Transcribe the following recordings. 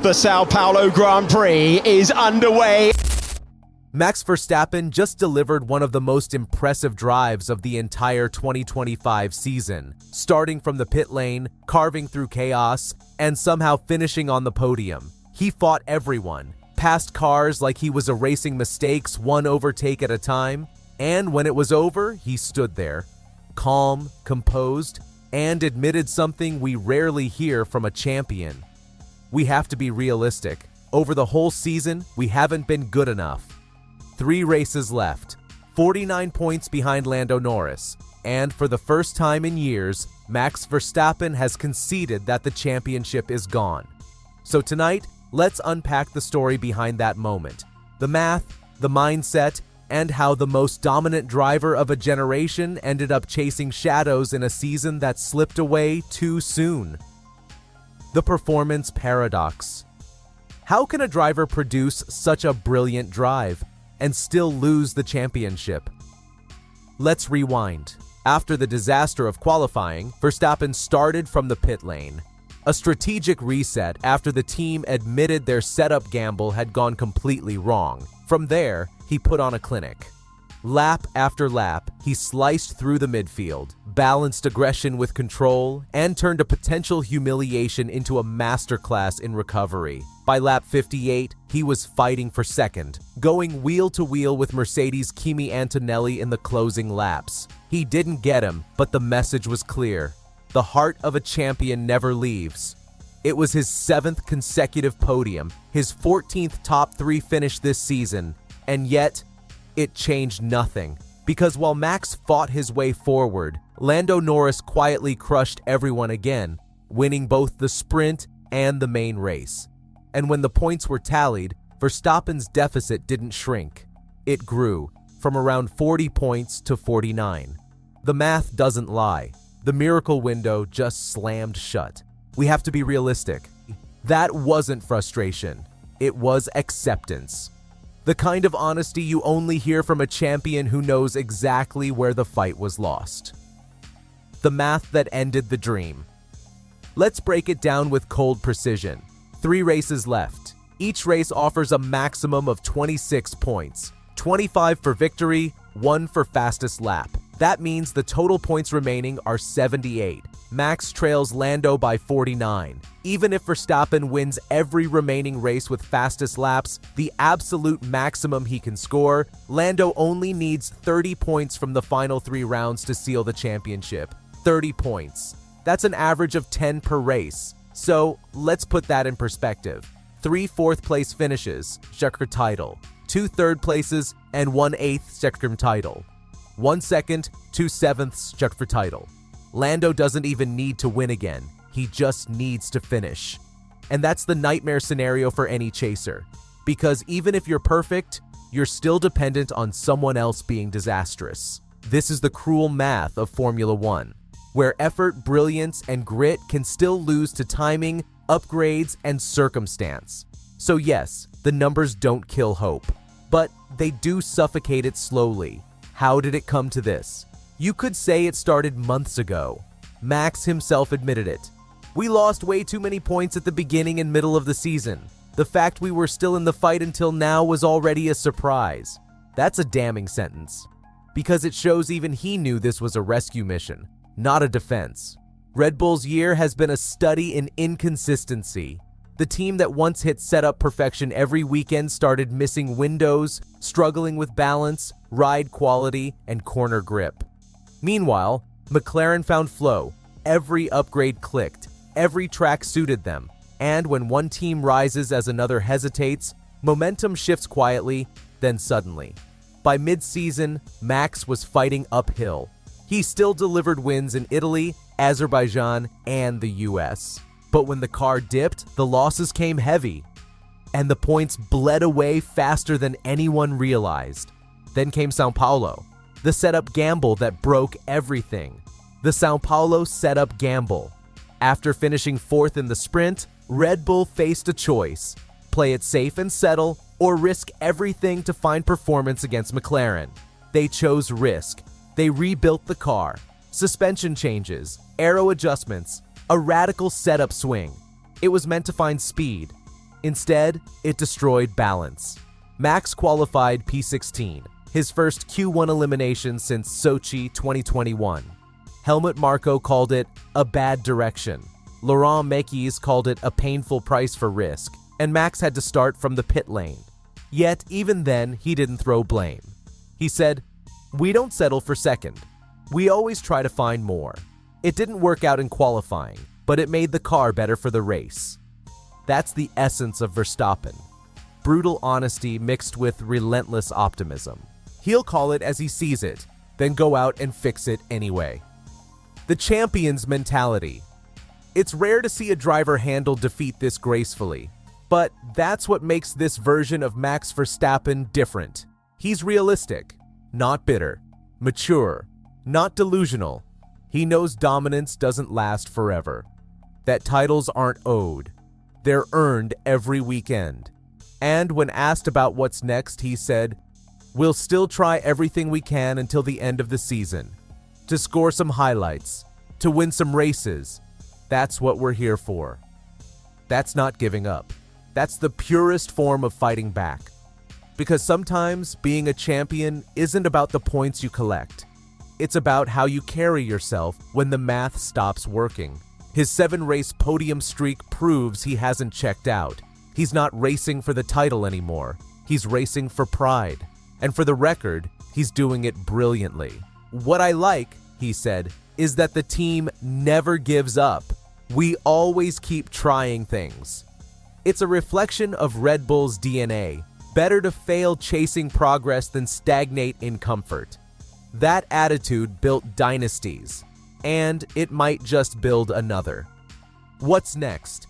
The Sao Paulo Grand Prix is underway. Max Verstappen just delivered one of the most impressive drives of the entire 2025 season, starting from the pit lane, carving through chaos, and somehow finishing on the podium. He fought everyone, passed cars like he was erasing mistakes one overtake at a time, and when it was over, he stood there, calm, composed, and admitted something we rarely hear from a champion. We have to be realistic. Over the whole season, we haven't been good enough. 3 races left, 49 points behind Lando Norris, and for the first time in years, Max Verstappen has conceded that the championship is gone. So tonight, let's unpack the story behind that moment, the math, the mindset, and how the most dominant driver of a generation ended up chasing shadows in a season that slipped away too soon. The performance paradox. How can a driver produce such a brilliant drive and still lose the championship? Let's rewind. After the disaster of qualifying, Verstappen started from the pit lane. A strategic reset after the team admitted their setup gamble had gone completely wrong. From there, he put on a clinic. Lap after lap, he sliced through the midfield, balanced aggression with control, and turned a potential humiliation into a masterclass in recovery. By lap 58, he was fighting for second, going wheel to wheel with Mercedes' Kimi Antonelli in the closing laps. He didn't get him, but the message was clear. The heart of a champion never leaves. It was his 7th consecutive podium, his 14th top 3 finish this season, and yet, it changed nothing. Because while Max fought his way forward, Lando Norris quietly crushed everyone again, winning both the sprint and the main race. And when the points were tallied, Verstappen's deficit didn't shrink. It grew, from around 40 points to 49. The math doesn't lie. The miracle window just slammed shut. We have to be realistic. That wasn't frustration. It was acceptance. The kind of honesty you only hear from a champion who knows exactly where the fight was lost. The math that ended the dream. Let's break it down with cold precision. 3 races left. Each race offers a maximum of 26 points. 25 for victory, 1 for fastest lap. That means the total points remaining are 78. Max trails Lando by 49. Even if Verstappen wins every remaining race with fastest laps, the absolute maximum he can score, Lando only needs 30 points from the final 3 rounds to seal the championship. 30 points. That's an average of 10 per race. So let's put that in perspective. 3 4th-place finishes, Checker title. 2 3rd places and 1 8th Checker title. 1 2nd, 2 7ths Checker title. Lando doesn't even need to win again. He just needs to finish. And that's the nightmare scenario for any chaser. Because even if you're perfect, you're still dependent on someone else being disastrous. This is the cruel math of Formula One, where effort, brilliance, and grit can still lose to timing, upgrades, and circumstance. So yes, the numbers don't kill hope, but they do suffocate it slowly. How did it come to this? You could say it started months ago. Max himself admitted it. We lost way too many points at the beginning and middle of the season. The fact we were still in the fight until now was already a surprise. That's a damning sentence, because it shows even he knew this was a rescue mission, not a defense. Red Bull's year has been a study in inconsistency. The team that once hit setup perfection every weekend started missing windows, struggling with balance, ride quality, and corner grip. Meanwhile, McLaren found flow. Every upgrade clicked. Every track suited them. And when one team rises as another hesitates, momentum shifts quietly, then suddenly. By mid-season, Max was fighting uphill. He still delivered wins in Italy, Azerbaijan, and the US. But when the car dipped, the losses came heavy. And the points bled away faster than anyone realized. Then came Sao Paulo. The setup gamble that broke everything. The Sao Paulo setup gamble. After finishing 4th in the sprint, Red Bull faced a choice: play it safe and settle, or risk everything to find performance against McLaren. They chose risk. They rebuilt the car. Suspension changes, aero adjustments, a radical setup swing. It was meant to find speed. Instead, it destroyed balance. Max qualified P16, his first Q1 elimination since Sochi 2021. Helmut Marko called it a bad direction. Laurent Mekies called it a painful price for risk, and Max had to start from the pit lane. Yet, even then, he didn't throw blame. He said, "We don't settle for second. We always try to find more. It didn't work out in qualifying, but it made the car better for the race." That's the essence of Verstappen. Brutal honesty mixed with relentless optimism. He'll call it as he sees it, then go out and fix it anyway. The champion's mentality. It's rare to see a driver handle defeat this gracefully, but that's what makes this version of Max Verstappen different. He's realistic, not bitter, mature, not delusional. He knows dominance doesn't last forever, that titles aren't owed. They're earned every weekend. And when asked about what's next, he said, "We'll still try everything we can until the end of the season. To score some highlights, to win some races. That's what we're here for." That's not giving up. That's the purest form of fighting back. Because sometimes being a champion isn't about the points you collect. It's about how you carry yourself when the math stops working. His 7-race podium streak proves he hasn't checked out. He's not racing for the title anymore. He's racing for pride. And for the record, he's doing it brilliantly. "What I like," he said, "is that the team never gives up. We always keep trying things." It's a reflection of Red Bull's DNA. Better to fail chasing progress than stagnate in comfort. That attitude built dynasties, and it might just build another. What's next?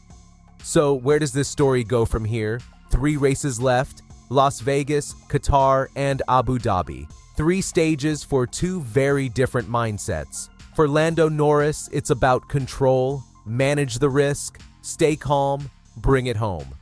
So where does this story go from here? 3 races left: Las Vegas, Qatar, and Abu Dhabi. 3 stages for 2 very different mindsets. For Lando Norris, it's about control, manage the risk, stay calm, bring it home.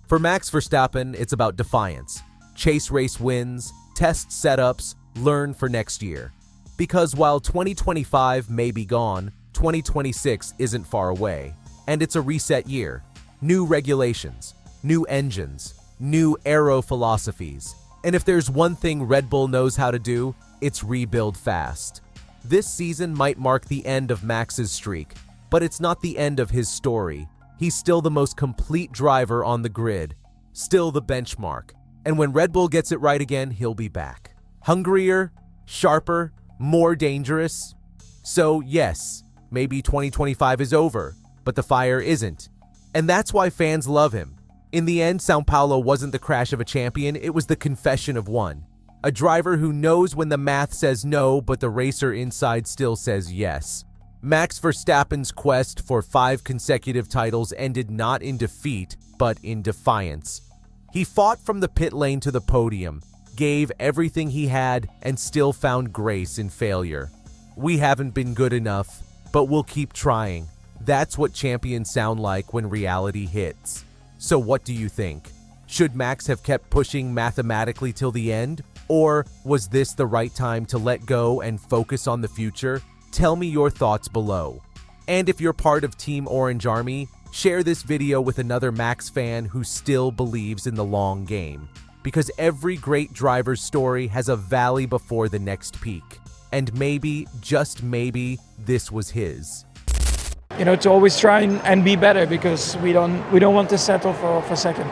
For Max Verstappen, it's about defiance. Chase race wins, test setups, learn for next year. Because while 2025 may be gone, 2026 isn't far away. And it's a reset year. New regulations, new engines, new aero philosophies. And if there's one thing Red Bull knows how to do, it's rebuild fast. This season might mark the end of Max's streak, but it's not the end of his story. He's still the most complete driver on the grid, still the benchmark. And when Red Bull gets it right again, he'll be back. Hungrier, sharper, more dangerous. So yes, maybe 2025 is over, but the fire isn't. And that's why fans love him. In the end, Sao Paulo wasn't the crash of a champion, it was the confession of one. A driver who knows when the math says no, but the racer inside still says yes. Max Verstappen's quest for 5 consecutive titles ended not in defeat, but in defiance. He fought from the pit lane to the podium, gave everything he had, and still found grace in failure. We haven't been good enough, but we'll keep trying. That's what champions sound like when reality hits. So what do you think? Should Max have kept pushing mathematically till the end? Or was this the right time to let go and focus on the future? Tell me your thoughts below. And if you're part of Team Orange Army, share this video with another Max fan who still believes in the long game. Because every great driver's story has a valley before the next peak. And maybe, just maybe, this was his. To always try and be better, because we don't want to settle for second.